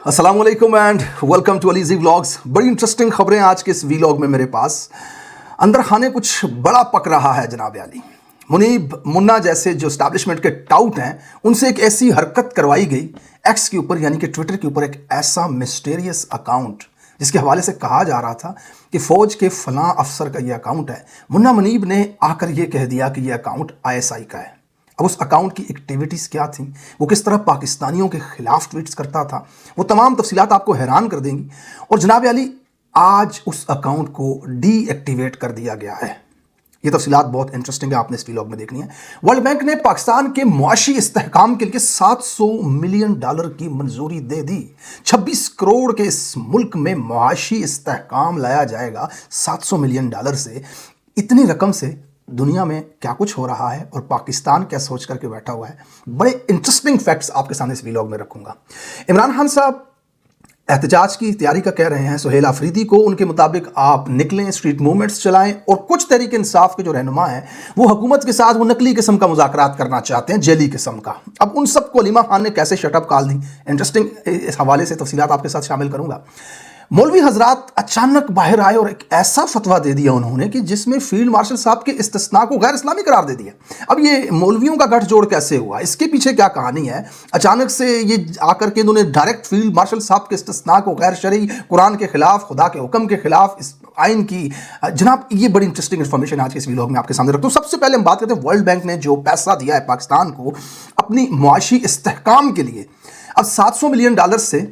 अस्सलाम वालेकुम and welcome to अलीज़ी vlogs. बड़ी इंटरेस्टिंग खबरें आज के इस व्लॉग में मेरे पास। अंदर खाने कुछ बड़ा पक रहा है जनाब अली। मुनीब मुन्ना जैसे जो एस्टैब्लिशमेंट के टाउट हैं उनसे एक ऐसी हरकत करवाई गई एक्स के ऊपर यानी कि ट्विटर के ऊपर, एक ऐसा मिस्टीरियस अकाउंट जिसके हवाले से कहा जा रहा था कि फ़ौज के फलां अफसर का ये अकाउंट है। मुन्ना मुनीब ने आकर ये कह दिया कि ये अकाउंट ISI का है। अब उस अकाउंट की एक्टिविटीज़ क्या थी, वो किस तरह पाकिस्तानियों के ख़िलाफ़ ट्वीट्स करता था, वो तमाम तफसीलात आपको हैरान कर देंगी। और जनाब अली, आज उस अकाउंट को डीएक्टिवेट कर दिया गया है। ये तफसीलात बहुत इंटरेस्टिंग है, आपने इस व्लॉग में देखनी है। वर्ल्ड बैंक ने पाकिस्तान के मुआशी इस्तेहकाम के लिए $700 मिलियन की मंजूरी दे दी। 26 करोड़ के इस मुल्क में मुआशी इस्तेहकाम लाया जाएगा $700 मिलियन से। इतनी रकम से दुनिया में क्या कुछ हो रहा है और पाकिस्तान क्या सोच करके बैठा हुआ है, बड़े इंटरेस्टिंग फैक्ट्स आपके सामने इस व्लॉग में रखूंगा। इमरान खान साहब एहतजाज की तैयारी का कह रहे हैं। सुहेल आफरीदी को उनके मुताबिक आप निकलें, स्ट्रीट मूवमेंट्स चलाएं, और कुछ तहरीक इंसाफ के जो रहनुमा हैं वो हुकूमत के साथ वो नकली किस्म का मुज़ाकरात करना चाहते हैं, जेली किस्म का। अब उन सब को अलीमा खान ने कैसे शटअप कॉल दी, इंटरेस्टिंग इस हवाले से तफसीलात आपके साथ शामिल करूंगा। मौलवी हजरात अचानक बाहर आए और एक ऐसा फतवा दे दिया उन्होंने कि जिसमें फील्ड मार्शल साहब के इस्तिस्ना को गैर इस्लामी करार दे दिया। अब ये मौलवियों का गठजोड़ कैसे हुआ, इसके पीछे क्या कहानी है? अचानक से ये आकर के इन्होंने डायरेक्ट फील्ड मार्शल साहब के इस्तिस्ना को गैर शरई, कुरान के खिलाफ, खुदा के हुक्म के खिलाफ, इस आइन की, जनाब ये बड़ी इंटरेस्टिंग इन्फॉर्मेशन आज के इस व्लॉग में आपके सामने रखता हूँ। सबसे पहले हम बात करते हैं वर्ल्ड बैंक ने जो पैसा दिया है पाकिस्तान को अपनी मुआशी इस्तेहकाम के लिए। अब $700 मिलियन से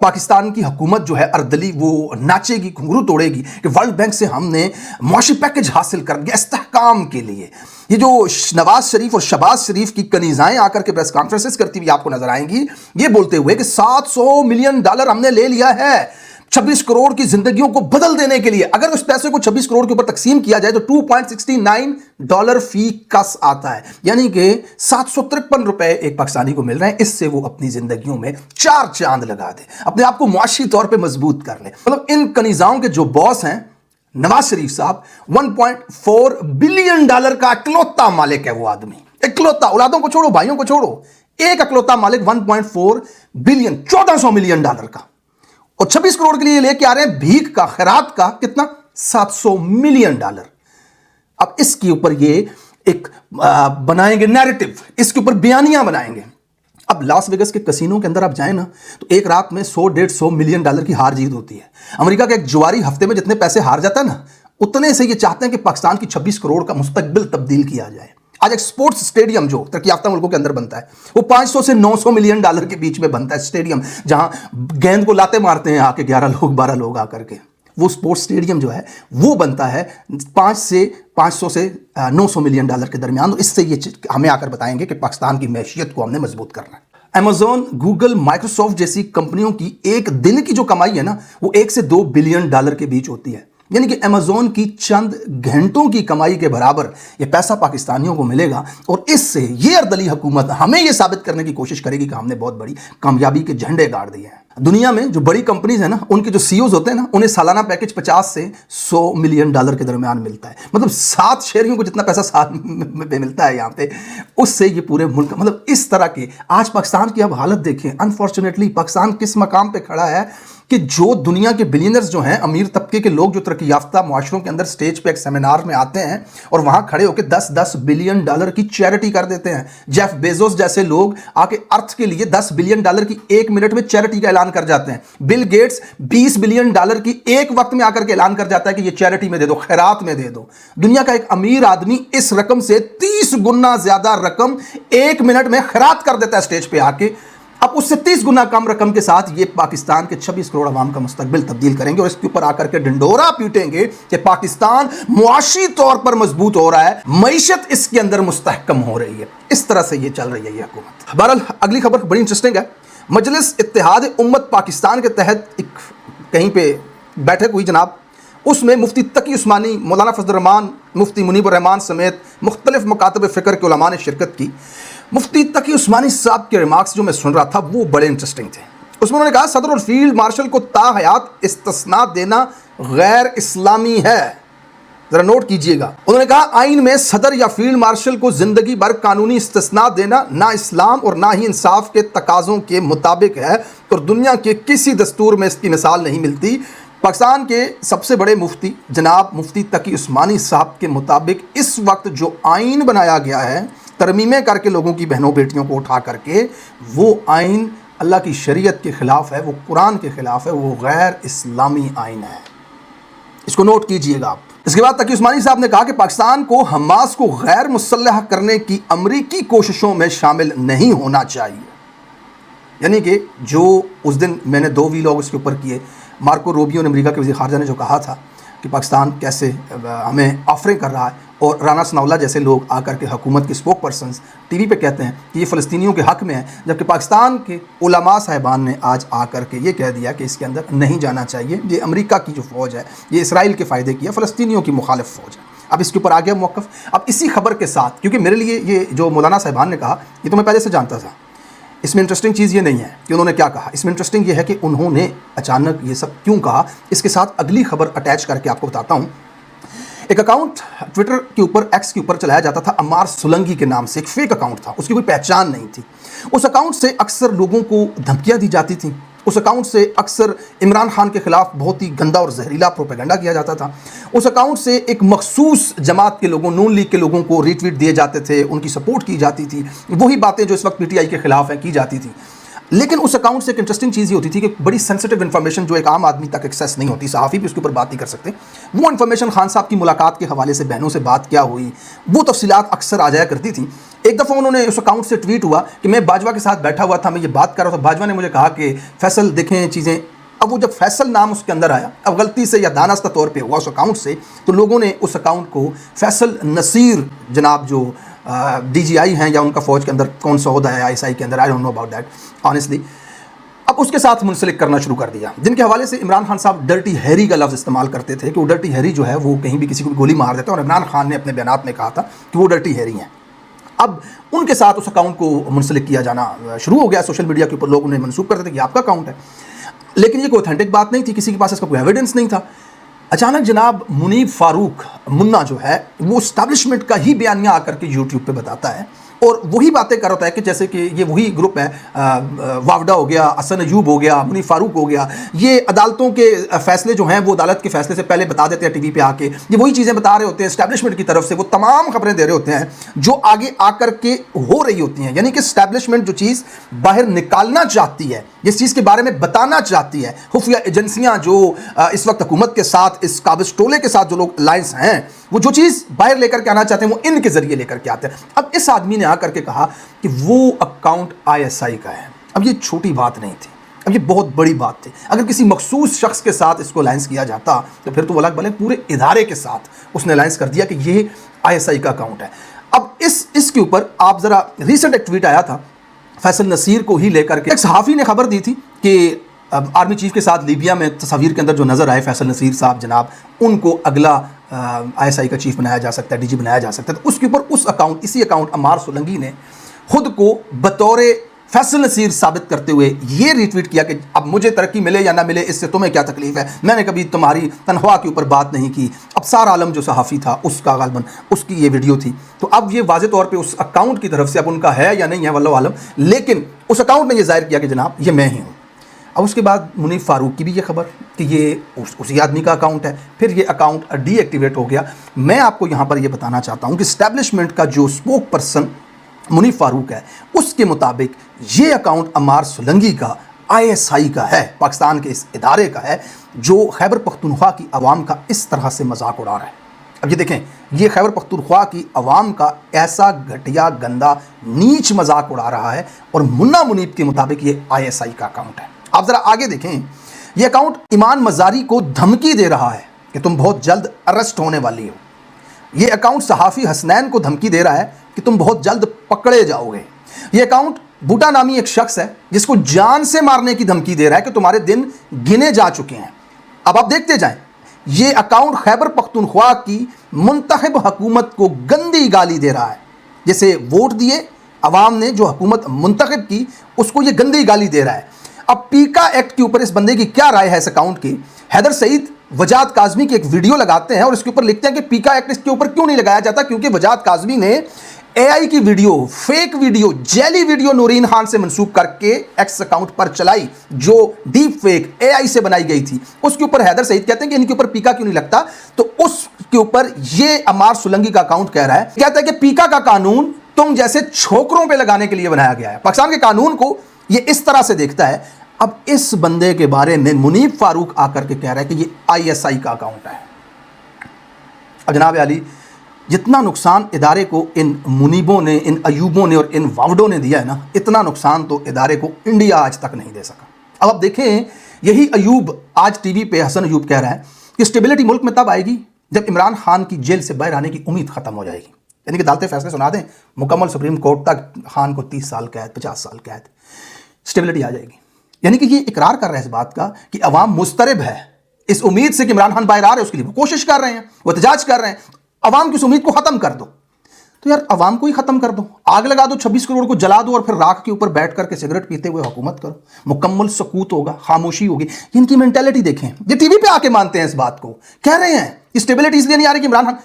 पाकिस्तान की हुकूमत जो है अर्दली वो नाचेगी, घुंघरू तोड़ेगी कि वर्ल्ड बैंक से हमने मुआशी पैकेज हासिल कर लिया इस्तेहकाम के लिए। ये जो नवाज शरीफ और शहबाज शरीफ की कनीज़ाएं आकर के प्रेस कॉन्फ्रेंसेस करती हुई आपको नजर आएंगी, ये बोलते हुए कि $700 मिलियन हमने ले लिया है 26 करोड़ की जिंदगियों को बदल देने के लिए। अगर उस पैसे को 26 करोड़ के ऊपर तकसीम किया जाए तो $2.69 फी कस आता है, यानी कि 753 रुपए एक पाकिस्तानी को मिल रहे हैं। इससे वो अपनी जिंदगियों में 4 चांद लगा दे, अपने आप को मुआशी तौर पे मजबूत कर ले। मतलब इन कनीजाओं के जो बॉस हैं नवाज शरीफ साहब, $1.4 बिलियन का इकलौता मालिक है वो आदमी। इकलौता, औलादों को छोड़ो, भाइयों को छोड़ो, एक इकलौता मालिक 1.4 बिलियन, $1400 मिलियन का। और 26 करोड़ के लिए लेके आ रहे हैं भीख का, खैरात का, कितना? $700 मिलियन। अब इसके ऊपर ये एक बनाएंगे नैरेटिव, इसके ऊपर बयानियां बनाएंगे। अब लास वेगस के कसीनो के अंदर आप जाए ना तो एक रात में $100-150 मिलियन की हार जीत होती है। अमेरिका का एक जुआरी हफ्ते में जितने पैसे हार जाता है ना, उतने से ये चाहते हैं कि पाकिस्तान की 26 करोड़ का मुस्तकबिल तब्दील किया जाए। आज एक स्पोर्ट्स स्टेडियम जो तरक्की याफ्ता मुल्कों के अंदर बनता है वो $500 से $900 मिलियन के बीच में बनता है। स्टेडियम जहां गेंद को लाते मारते हैं आके 11 लोग 12 लोग आकर के, वो स्पोर्ट्स स्टेडियम जो है वो बनता है 500 से $900 मिलियन के दरमियान। इससे ये हमें आकर बताएंगे कि पाकिस्तान की मैशियत को हमने मजबूत करना है। अमेजोन, गूगल, माइक्रोसॉफ्ट जैसी कंपनियों की एक दिन की जो कमाई है ना वो $1 से $2 बिलियन के बीच होती है, यानी कि अमेजोन की चंद घंटों की कमाई के बराबर ये पैसा पाकिस्तानियों को मिलेगा। और इससे ये अर्दली हुकूमत हमें ये साबित करने की कोशिश करेगी कि हमने बहुत बड़ी कामयाबी के झंडे गाड़ दिए हैं। दुनिया में जो बड़ी कंपनीज है ना, उनके जो CEOs होते हैं ना, उन्हें सालाना पैकेज 50 से $100 मिलियन के दरमियान मिलता है। मतलब 7 शहरियों को जितना पैसा साल में मिलता है यहाँ पे, उससे ये पूरे मुल्क, मतलब इस तरह के आज पाकिस्तान की अब हालत देखें। अनफॉर्चुनेटली पाकिस्तान किस मकाम पे खड़ा है कि जो दुनिया के बिलियनर्स जो हैं, अमीर तबके के लोग जो तरक्की याफ्ता मुआशरों के अंदर स्टेज पे एक सेमिनार में आते हैं और वहां खड़े होकर 10-10 बिलियन की चैरिटी कर देते हैं। जेफ बेजोस जैसे लोग आके अर्थ के लिए $10 बिलियन की 1 मिनट में चैरिटी का ऐलान कर जाते हैं। बिल गेट्स $20 बिलियन की एक वक्त में आकर के ऐलान कर जाता है कि ये चैरिटी में दे दो, खैरात में दे दो। दुनिया का एक अमीर आदमी इस रकम से 30 गुना ज्यादा रकम 1 मिनट में खैरात कर देता है स्टेज पे आके। अब उससे 30 गुना कम रकम के साथ ये पाकिस्तान के 26 करोड़ आवाम का मुस्तकबिल तब्दील करेंगे और इसके ऊपर आकर के डंडोरा पीटेंगे कि पाकिस्तान मुआशी तौर पर मजबूत हो रहा है, मईशत इसके अंदर मुस्तहकम हो रही है। इस तरह से ये चल रही है ये हुकूमत। बहरहाल अगली खबर बड़ी इंटरेस्टिंग है। मजलिस इत्तेहाद उम्मत पाकिस्तान के तहत एक कहीं पे बैठक हुई जनाब, उसमें मुफ्ती तकी उस्मानी, मौलाना फजल रहमान, मुफ्ती मुनीबुर रहमान समेत मुख्तलिफ मकातब फ़िक्र के उलमा ने शिरकत की। मुफ्ती तकी उस्मानी साहब के रिमार्क्स जो मैं सुन रहा था वो बड़े इंटरेस्टिंग थे। उसमें उन्होंने कहा सदर और फील्ड मार्शल को ताहयात इस्तिस्ना देना गैर इस्लामी है। ذرا نوٹ کیجئے گا. انہوں نے کہا آئین میں صدر یا فیلڈ مارشل کو زندگی بھر قانونی استثناء دینا نہ اسلام اور نہ ہی انصاف کے تقاضوں کے مطابق ہے اور دنیا کے کسی دستور میں اس کی مثال نہیں ملتی. پاکستان کے سب سے بڑے مفتی جناب مفتی تقی عثمانی صاحب کے مطابق اس وقت جو آئین بنایا گیا ہے ترمیمیں کر کے لوگوں کی بہنوں بیٹیوں کو اٹھا کر کے، وہ آئین اللہ کی شریعت کے خلاف ہے، وہ قرآن کے خلاف ہے، وہ غیر اسلامی آئین ہے. اس کو نوٹ کیجئے گا آپ. اس کے بعد تقی عثمانی صاحب نے کہا کہ پاکستان کو حماس کو غیر مسلح کرنے کی امریکی کوششوں میں شامل نہیں ہونا چاہیے. یعنی کہ جو اس دن میں نے 2 ویلاگ اس کے اوپر کیے، مارکو روبیو نے امریکہ کے وزیر خارجہ نے جو کہا تھا کہ پاکستان کیسے ہمیں آفریں کر رہا ہے، اور رانا ثناءاللہ جیسے لوگ آ کر کے حکومت کے اسپوک پرسنز ٹی وی پہ کہتے ہیں کہ یہ فلسطینیوں کے حق میں ہے، جبکہ پاکستان کے علماء صاحبان نے آج آ کر کے یہ کہہ دیا کہ اس کے اندر نہیں جانا چاہیے. یہ امریکہ کی جو فوج ہے یہ اسرائیل کے فائدے کی ہے، فلسطینیوں کی مخالف فوج ہے. اب اس کے اوپر آ گیا موقف. اب اسی خبر کے ساتھ، کیونکہ میرے لیے یہ جو مولانا صاحبان نے کہا یہ تو میں پہلے سے جانتا تھا، اس میں انٹرسٹنگ چیز یہ نہیں ہے کہ انہوں نے کیا کہا، اس میں انٹرسٹنگ یہ ہے کہ انہوں نے اچانک یہ سب کیوں کہا. اس کے ساتھ اگلی خبر اٹیچ کر کے آپ کو بتاتا ہوں. ایک اکاؤنٹ ٹویٹر کے اوپر ایکس کے اوپر چلایا جاتا تھا عمار سولنگی کے نام سے، ایک فیک اکاؤنٹ تھا، اس کی کوئی پہچان نہیں تھی. اس اکاؤنٹ سے اکثر لوگوں کو دھمکیاں دی جاتی تھیں، اس اکاؤنٹ سے اکثر عمران خان کے خلاف بہت ہی گندا اور زہریلا پروپیگنڈا کیا جاتا تھا. اس اکاؤنٹ سے ایک مخصوص جماعت کے لوگوں، نون لیگ کے لوگوں کو ری ٹویٹ دیے جاتے تھے، ان کی سپورٹ کی جاتی تھی، وہی باتیں جو اس وقت پی ٹی آئی کے خلاف ہیں کی جاتی تھی. لیکن اس اکاؤنٹ سے ایک انٹرسٹنگ چیز یہ ہوتی تھی کہ بڑی سینسٹیو انفارمیشن جو ایک عام آدمی تک ایکسیس نہیں ہوتی، صحافی بھی اس کے اوپر بات نہیں کر سکتے، وہ انفارمیشن خان صاحب کی ملاقات کے حوالے سے بہنوں سے بات کیا ہوئی، وہ تفصیلات اکثر آ جایا کرتی تھیں. ایک دفعہ انہوں نے اس اکاؤنٹ سے ٹویٹ ہوا کہ میں باجوہ کے ساتھ بیٹھا ہوا تھا، میں یہ بات کر رہا تھا، باجوہ نے مجھے کہا کہ فیصل دیکھیں چیزیں. اب وہ جب فیصل نام اس کے اندر آیا، اب غلطی سے یا دانستہ طور پہ ہوا اس اکاؤنٹ سے، تو لوگوں نے اس اکاؤنٹ کو فیصل نصیر جناب جو ڈی جی آئی ہیں یا ان کا فوج کے اندر کون سا عہدہ ہے آئی ایس آئی کے اندر، I don't know about that honestly, اب اس کے ساتھ منسلک کرنا شروع کر دیا، جن کے حوالے سے عمران خان صاحب ڈرٹی ہیری کا لفظ استعمال کرتے تھے کہ وہ ڈرٹی ہیری جو ہے وہ کہیں بھی کسی کو بھی گولی مار دیتا ہے، اور عمران خان نے اپنے بیانات میں کہا تھا کہ وہ ڈرٹی ہیری ہیں. اب ان کے ساتھ اس اکاؤنٹ کو منسلک کیا جانا شروع ہو گیا. سوشل میڈیا کے اوپر لوگ انہیں منسوب کرتے تھے کہ آپ کا اکاؤنٹ ہے، لیکن یہ کوئی اوتھینٹک بات نہیں تھی، کسی کے پاس اس کا کوئی ایویڈنس نہیں تھا. اچانک جناب منیب فاروق منا جو ہے وہ اسٹیبلشمنٹ کا ہی بیانیہ آ کر کے یوٹیوب پہ بتاتا ہے، اور وہی باتیں کر رہا ہے کہ جیسے کہ یہ وہی گروپ ہے، وافڈا ہو گیا، حسن ایوب ہو گیا، منیب فاروق ہو گیا، یہ عدالتوں کے فیصلے جو ہیں وہ عدالت کے فیصلے سے پہلے بتا دیتے ہیں ٹی وی پہ آ کے، یہ وہی چیزیں بتا رہے ہوتے ہیں اسٹیبلشمنٹ کی طرف سے، وہ تمام خبریں دے رہے ہوتے ہیں جو آگے آ کر کے ہو رہی ہوتی ہیں. یعنی کہ اسٹیبلشمنٹ جو چیز باہر نکالنا چاہتی ہے، جس چیز کے بارے میں بتانا چاہتی ہے، خفیہ ایجنسیاں جو اس وقت حکومت کے ساتھ، اس قابض ٹولے کے ساتھ جو لوگ الائنس ہیں، وہ جو چیز باہر لے کر کے آنا چاہتے ہیں وہ ان کے ذریعے لے کر کے آتے ہیں. اب اس آدمی نے آ کر کے کہا کہ وہ اکاؤنٹ آئی ایس آئی کا ہے. اب یہ چھوٹی بات نہیں تھی، اب یہ بہت بڑی بات تھی. اگر کسی مخصوص شخص کے ساتھ اس کو الائنس کیا جاتا تو پھر تو الگ بھلے پورے ادارے کے ساتھ اس نے الائنس کر دیا کہ یہ آئی ایس آئی کا اکاؤنٹ ہے. اب اس کے اوپر آپ ذرا ریسنٹ ایک ٹویٹ آیا تھا فیصل نصیر کو ہی لے کر کے، ایک صحافی نے خبر دی تھی کہ آرمی چیف کے ساتھ لیبیا میں تصاویر کے اندر جو نظر آئے فیصل نصیر صاحب جناب، ان کو اگلا آئی ایس آئی کا چیف بنایا جا سکتا ہے، ڈی جی بنایا جا سکتا ہے. تو اس کے اوپر اسی اکاؤنٹ عمار سولنگی نے خود کو بطور فیصل نصیر ثابت کرتے ہوئے یہ ری ٹویٹ کیا کہ اب مجھے ترقی ملے یا نہ ملے اس سے تمہیں کیا تکلیف ہے، میں نے کبھی تمہاری تنخواہ کے اوپر بات نہیں کی. ابصار عالم جو صحافی تھا اس کا غالباً اس کی یہ ویڈیو تھی. تو اب یہ واضح طور پہ اس اکاؤنٹ کی طرف سے، اب ان کا ہے یا نہیں ہے واللہ عالم، لیکن اس اکاؤنٹ نے یہ ظاہر کیا کہ جناب یہ میں ہی ہوں. اب اس کے بعد منیب فاروق کی بھی یہ خبر کہ یہ اسی آدمی کا اکاؤنٹ ہے، پھر یہ اکاؤنٹ ڈی ایکٹیویٹ ہو گیا. میں آپ کو یہاں پر یہ بتانا چاہتا ہوں کہ اسٹیبلشمنٹ کا جو اسپوک پرسن منیب فاروق ہے، اس کے مطابق یہ اکاؤنٹ عمار سولنگی کا آئی ایس آئی کا ہے، پاکستان کے اس ادارے کا ہے جو خیبر پختونخوا کی عوام کا اس طرح سے مذاق اڑا رہا ہے. اب یہ دیکھیں، یہ خیبر پختونخوا کی عوام کا ایسا گھٹیا گندا نیچ مذاق اڑا رہا ہے، اور منا منیب کے مطابق یہ آئی ایس آئی کا اکاؤنٹ ہے. آپ ذرا آگے دیکھیں، یہ اکاؤنٹ ایمان مزاری کو دھمکی دے رہا ہے کہ تم بہت جلد ارسٹ ہونے والی ہو. یہ اکاؤنٹ صحافی حسنین کو دھمکی دے رہا ہے کہ تم بہت جلد پکڑے جاؤ گے. یہ اکاؤنٹ بوٹا نامی ایک شخص ہے جس کو جان سے مارنے کی دھمکی دے رہا ہے کہ تمہارے دن گنے جا چکے ہیں. اب آپ دیکھتے جائیں، یہ اکاؤنٹ خیبر پختونخوا کی منتخب حکومت کو گندی گالی دے رہا ہے. جیسے ووٹ دیے عوام نے، جو حکومت منتخب کی، اس کو یہ گندی گالی دے رہا ہے. اب پیکا ایکٹ کے اوپر اس بندے کی کیا رائے ہے اس اکاؤنٹ کی हैदर सईद वजाद काज़मी की एक वीडियो लगाते हैं और इसके ऊपर लिखते हैं कि पीका एक्ट इसके ऊपर क्यों नहीं लगाया जाता, क्योंकि वजाद काज़मी ने एआई की वीडियो, फेक वीडियो, जेली वीडियो नूरीन खान से मंसूब करके एक्स अकाउंट पर चलाई, जो डीप फेक एआई से बनाई गई थी। उसके ऊपर हैदर सईद कहते हैं कि इनके ऊपर पीका क्यों नहीं लगता, तो उसके ऊपर ये अमार सुलंगी का अकाउंट कह रहा है, कहता है कि पीका का कानून तुम जैसे छोकरों पे लगाने के लिए बनाया गया है। पाकिस्तान के कानून को ये इस तरह से देखता है। अब इस बंदे के बारे में मुनीब फारूक आकर के कह रहा है कि ये आईएसआई का अकाउंट है। अब जनाब अली, जितना नुकसान इदारे को इन मुनीबों ने, इन अयूबों ने और इन वावडों ने दिया है ना, इतना नुकसान तो इदारे को इंडिया आज तक नहीं दे सका। अब आप देखें, यही अयूब आज टीवी पे हसन अयूब कह रहा है कि स्टेबिलिटी मुल्क में तब आएगी जब इमरान खान की जेल से बाहर आने की उम्मीद खत्म हो जाएगी, यानी कि अदालतें फैसले सुना दें मुकम्मल सुप्रीम कोर्ट तक खान को 30 साल कैद, 50 साल कैद, स्टेबिलिटी आ जाएगी। यानी कि ये इकरार कर रहा है इस बात का कि अवाम मुस्तरब है इस उम्मीद से कि इमरान खान बाहर आ रहे हैं, उसके लिए वो कोशिश कर रहे हैं, वो एहतजाज कर रहे हैं। अवाम की उस उम्मीद को खत्म कर दो, तो यार अवाम को ही खत्म कर दो, आग लगा दो, 26 करोड़ को जला दो और फिर राख के ऊपर बैठ करके सिगरेट पीते हुए हुकूमत करो। मुकम्मल सकूत होगा, खामोशी होगी। इनकी मेंटेलिटी देखें, ये टीवी पे आके मानते हैं इस बात को, कह रहे हैं स्टेबिलिटी इसलिए नहीं आ रही कि इमरान खान,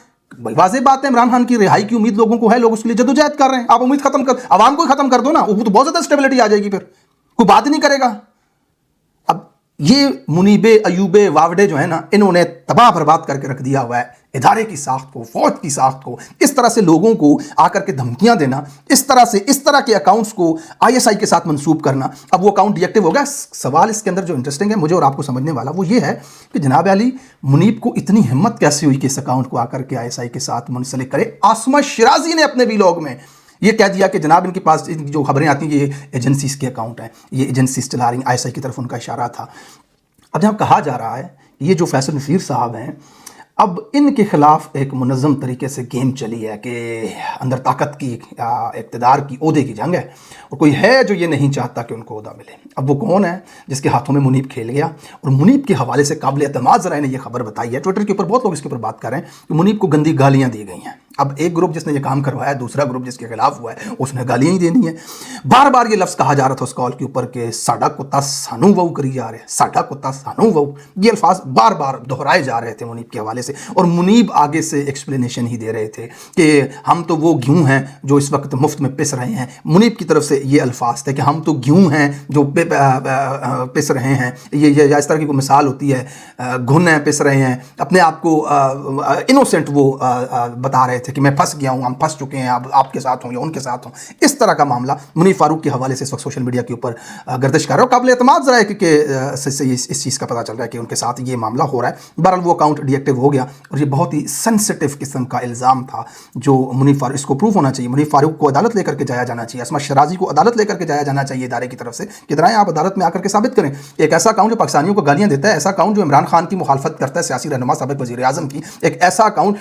वाज़ेह बात है इमरान खान की रिहाई की उम्मीद लोगों को है, लोग उसके लिए जद्दोजहद कर रहे हैं। आप उम्मीद खत्म कर, अवाम को ही खत्म कर दो ना, वो तो बहुत ज्यादा स्टेबिलिटी आ जाएगी, फिर कोई बात ही नहीं करेगा। अब ये मुनीबे, अयूबे, वावडे जो है ना, इन्होंने तबाह बर्बाद करके रख दिया हुआ है इदारे की साख्त को, फौज की साख्त को। इस तरह से लोगों को आकर के धमकियां देना, इस तरह के अकाउंट्स को आईएसआई के साथ मंसूब करना। अब वो अकाउंट डीएक्टिव हो गया। सवाल इसके अंदर जो इंटरेस्टिंग है मुझे और आपको समझने वाला, वो ये है कि जनाब अली, मुनीब को इतनी हिम्मत कैसे हुई कि इस अकाउंट को आकर के आईएसआई के साथ मुंसलिक करे। आसमा शिराजी ने अपने वीलॉग में ये कह दिया कि जनाब इनके पास जो खबरें आती हैं ये एजेंसीज के अकाउंट हैं, ये एजेंसीज चला रही हैं, आईएसआई की तरफ उनका इशारा था। अब जहाँ कहा जा रहा है ये जो फैसल नसीर साहब हैं, अब इनके खिलाफ एक मुनज़्ज़म तरीके से गेम चली है कि अंदर ताकत की, इक़्तिदार की, ओहदे की जंग है, और कोई है जो ये नहीं चाहता कि उनको ओहदा मिले। अब वो कौन है जिसके हाथों में मुनीब खेल गया, और मुनीब के हवाले से काबिल एतमाद ज़राए ने यह खबर बताई है। ट्विटर के ऊपर बहुत लोग इसके ऊपर बात कर रहे हैं कि मुनीब को गंदी गालियाँ दी गई हैं। अब एक ग्रुप जिसने ये काम करवाया, दूसरा ग्रुप जिसके खिलाफ हुआ है, उसने गालियाँ ही देनी है। बार बार ये लफ्ज़ कहा जा रहा था उस कॉल के ऊपर कि साडा कुत्ता सानू वहू करी जा रहे हैं, साडा कुत्ता सानू वहू, ये अल्फाज बार बार दोहराए जा रहे थे मुनीब के हवाले से, और मुनीब आगे से एक्सप्लेनेशन ही दे रहे थे कि हम तो वो गेहूँ हैं जो इस वक्त मुफ्त में पिस रहे हैं। मुनीब की तरफ से ये अल्फाज थे कि हम तो गेहूँ हैं जो पिस रहे हैं। ये इस तरह की कोई मिसाल होती है, घुन है, पिस रहे हैं, अपने आप को इनोसेंट वो बता रहे थे कि मैं फंस गया हूँ, हम फंस चुके हैं, अब आपके साथ हूँ या उनके साथ हूँ। इस तरह का मामला मुनीब फारूक के हवाले से इस वक्त सोशल मीडिया के ऊपर गर्दिश कर रहा है, और काबिल एतमाद ज़रा है कि इस चीज़ का पता चल रहा है कि उनके साथ ये मामला हो रहा है। बहरहाल वो अकाउंट डीएक्टिव हो गया, और ये बहुत ही सेंसिटिव किस्म का इल्ज़ाम था जो मुनीब फारूक, इसको प्रूफ होना चाहिए। मुनीब फारूक को अदालत लेकर के जाया जाना चाहिए, आसमा शिराजी को अदालत लेकर के जाया जाना चाहिए इदारे की तरफ से, कि जरा आप अदालत में आकर के साबित करें। एक ऐसा अकाउंट जो पाकिस्तानियों को गालियाँ देता है, ऐसा अकाउंट जो इमरान खान की मुखालफत करता है, सियासी रहनुमा साबिक़ वज़ीर आज़म की, एक ऐसा अकाउंट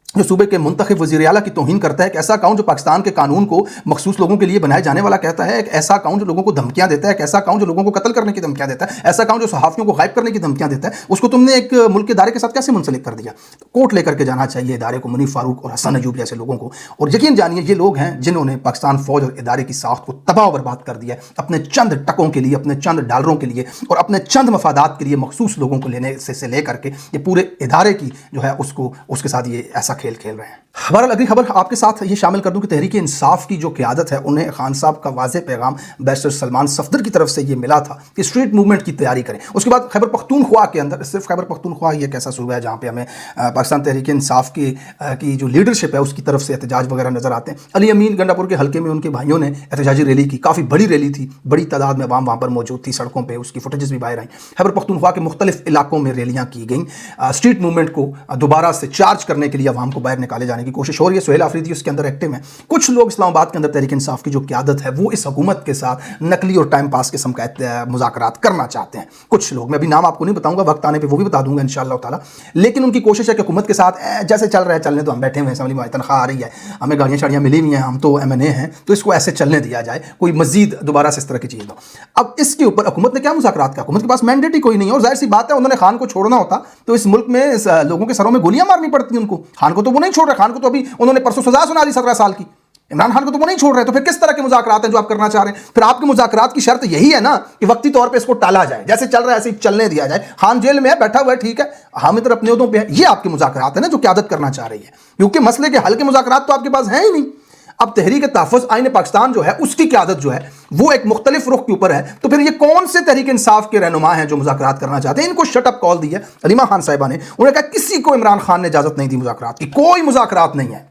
जो सूबे के मुंतखब वज़ीर आला की तौहीन करता है, एक ऐसा अकाउंट जो पाकिस्तान के कानून को मखसूस लोगों के लिए बनाए जाने वाला कहता है, एक ऐसा अकाउंट जो लोगों को धमकियां देता है, एक ऐसा अकाउंट जो लोगों को कत्ल करने की धमकियां देता है, ऐसा अकाउंट जो सहाफ़ियों को गायब करने की धमकियां देता है, उसको तुमने एक मुल्क के इदारे के साथ कैसे मुंसलिक कर दिया। कोर्ट लेकर के जाना चाहिए इदारे को, मुनीब फारूक और हसन अयूब जैसे लोगों को। और यकीन जानिए ये लोग हैं जिन्होंने पाकिस्तान फ़ौज और इदारे की साख्त को तबाह बर्बाद कर दिया अपने चंद टकों के लिए, अपने चंद डॉलरों के लिए और अपने चंद मफादात के लिए, मखसूस लोगों को लेने से लेकर के ये पूरे इदारे की जो है उसको, उसके साथ ये ऐसा खेल खेल रहे हैं। बहरहाल अगली खबर आपके साथ ये शामिल कर दूं कि तहरीक इंसाफ की जो क़यादत है, उन्हें खान साहब का वाज़ेह पैगाम बैरिस्टर सलमान सफदर की तरफ से ये मिला था कि स्ट्रीट मूवमेंट की तैयारी करें। उसके बाद खैबर पख्तूनख्वा के अंदर, सिर्फ खैबर पख्तूनख्वा ही एक ऐसा सूबा है जहाँ पे हमें पाकिस्तान तहरीक इंसाफ की जो लीडरशिप है उसकी तरफ से एहतजाज वगैरह नज़र आते हैं। अली अमीन गंडापुर के हल्के में उनके भाइयों ने एहतजाजी रैली की, काफ़ी बड़ी रैली थी, बड़ी तादाद में अवाम वहाँ पर मौजूद थी सड़कों पर, उसकी फुटेजेस भी बाहर आई। खैबर पख्तूनख्वा के मुख्तलिफ इलाकों में रैलियाँ की गई, स्ट्रीट मूवमेंट को दोबारा से चार्ज करने के लिए अवाम को बाहर निकाले जाने की कोशिश हो रही है। सुहेल आफरीदी उसके अंदर एक्टिव है। कुछ लोग इस्लामाबाद के अंदर तहरीक इंसाफ की जो क़यादत है वो इस हुकूमत के साथ नकली और टाइम पास किस्म का मुज़ाकरात करना चाहते हैं। कुछ लोग, मैं अभी नाम आपको नहीं बताऊंगा, वक्त आने पे वो भी बता दूंगा इंशाअल्लाह ताला, लेकिन उनकी कोशिश है कि हुकूमत के साथ जैसे चल रहा है चलने, तो हम बैठे हुए हैं, हमारी तनख्वाह आ रही है, हमें गाड़ियाँ शाड़ियाँ मिली हुई हैं, हम तो MNA हैं, तो इसको ऐसे चलने दिया जाए, कोई मजीद दोबारा से इस तरह की चीज़ हो। अब इसके ऊपर हुकूमत ने क्या मुज़ाकरात किया? हुकूमत के पास मैंडेट ही कोई नहीं है, और जाहिर सी बात है उन्होंने खान को छोड़ना होता तो इस मुल्क में लोगों के सरों में गोलियां मारनी पड़ती उनको। खान को तो वो नहीं छोड़ रहे, खान को तो अभी उन्होंने परसों सजा सुना दी 17 साल की। عمران خان کو تو وہ نہیں چھوڑ رہے, تو پھر کس طرح کے مذاکرات ہیں جو آپ کرنا چاہ رہے ہیں؟ پھر آپ کے مذاکرات کی شرط یہی ہے نا کہ وقتی طور پہ اس کو ٹالا جائے, جیسے چل رہا ہے ایسے ہی چلنے دیا جائے. خان جیل میں ہے, بیٹھا ہوا ہے, ٹھیک ہے, حامد اپنے عہدوں پہ ہے. یہ آپ کے مذاکرات ہیں نا جو قیادت کرنا چاہ رہی ہے, کیونکہ مسئلے کے حل کے مذاکرات تو آپ کے پاس ہیں ہی نہیں. اب تحریک تحفظ آئین پاکستان جو ہے اس کی قیادت جو ہے وہ ایک مختلف رخ کے اوپر ہے, تو پھر یہ کون سے تحریک انصاف کے رہنما ہیں جو مذاکرات کرنا چاہتے ہیں؟ ان کو شٹ اپ کال دی ہے علیمہ خان صاحبہ نے. انہوں نے کہا کسی کو عمران خان نے اجازت نہیں دی مذاکرات کی, کوئی مذاکرات نہیں ہے,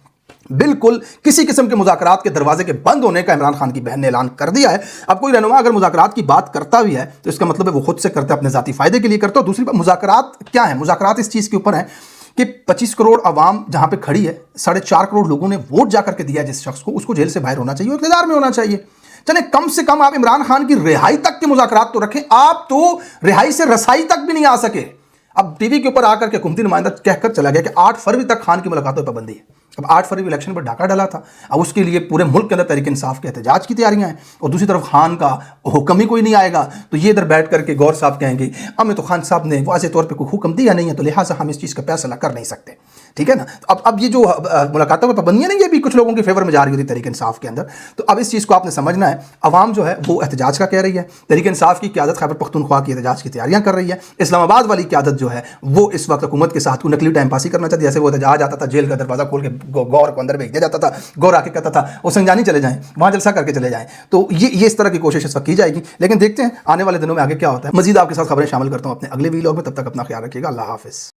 بالکل کسی قسم کے مذاکرات کے دروازے کے بند ہونے کا عمران خان کی بہن نے اعلان کر دیا ہے. اب کوئی رہنما اگر مذاکرات کی بات کرتا بھی ہے تو اس کا مطلب ہے وہ خود سے کرتا ہے, اپنے ذاتی فائدے کے لیے کرتا ہے. دوسری بات, مذاکرات کیا ہے؟ مذاکرات اس چیز کے اوپر ہیں کہ 25 کروڑ عوام جہاں پہ کھڑی ہے, 4.5 کروڑ لوگوں نے ووٹ جا کر کے دیا جس شخص کو, اس کو جیل سے باہر ہونا چاہیے اور اقتدار میں ہونا چاہیے. چلیں کم سے کم آپ عمران خان کی رہائی تک کے مذاکرات تو رکھیں, آپ تو رہائی سے رسائی تک بھی نہیں آ سکے. اب ٹی وی کے اوپر آ کر کے حکومتی نمائندہ کہہ کر چلا گیا کہ 8 فروری تک خان کی ملاقاتوں پہ پابندی ہے. اب 8 فروری الیکشن پر ڈاکہ ڈالا تھا, اب اس کے لیے پورے ملک کے اندر تحریک انصاف کے احتجاج کی تیاریاں ہیں, اور دوسری طرف خان کا حکم ہی کوئی نہیں آئے گا. تو یہ ادھر بیٹھ کر کے گور صاحب کہیں گے ہمیں تو خان صاحب نے واضح طور پہ کوئی حکم دیا نہیں ہے, تو لہٰذا ہم اس چیز کا فیصلہ کر نہیں سکتے. ٹھیک ہے نا. اب یہ جو ملاقاتوں پہ پابندیاں نہیں, یہ بھی کچھ لوگوں کے فیور میں جا رہی ہوتی تحریک انصاف کے اندر. تو اب اس چیز کو آپ نے سمجھنا ہے. عوام جو ہے وہ احتجاج کا کہہ رہی ہے, تحریک انصاف کی قیادت خیبر پختونخوا کی احتجاج کی تیاریاں کر رہی ہے, اسلام آباد والی قیادت جو ہے وہ اس وقت حکومت کے ساتھ کوئی نقلی ٹائم پاسی کرنا چاہتی ہے. جیسے وہ احتجاج آتا تھا جیل کا دروازہ کھول کے گور کو اندر بھیج دیا جاتا تھا, گور آ کے کہتا تھا وہ سنجانی چلے جائیں, وہاں جلسہ کر کے چلے جائیں. تو یہ اس طرح کی کوشش اس وقت کی جائے گی, لیکن دیکھتے ہیں آنے والے دنوں میں آگے کیا ہوتا ہے. مزید آپ کے ساتھ خبریں شامل کرتا ہوں اپنے اگلے ویلاگ میں, تب تک اپنا خیال رکھیے گا. اللہ حافظ.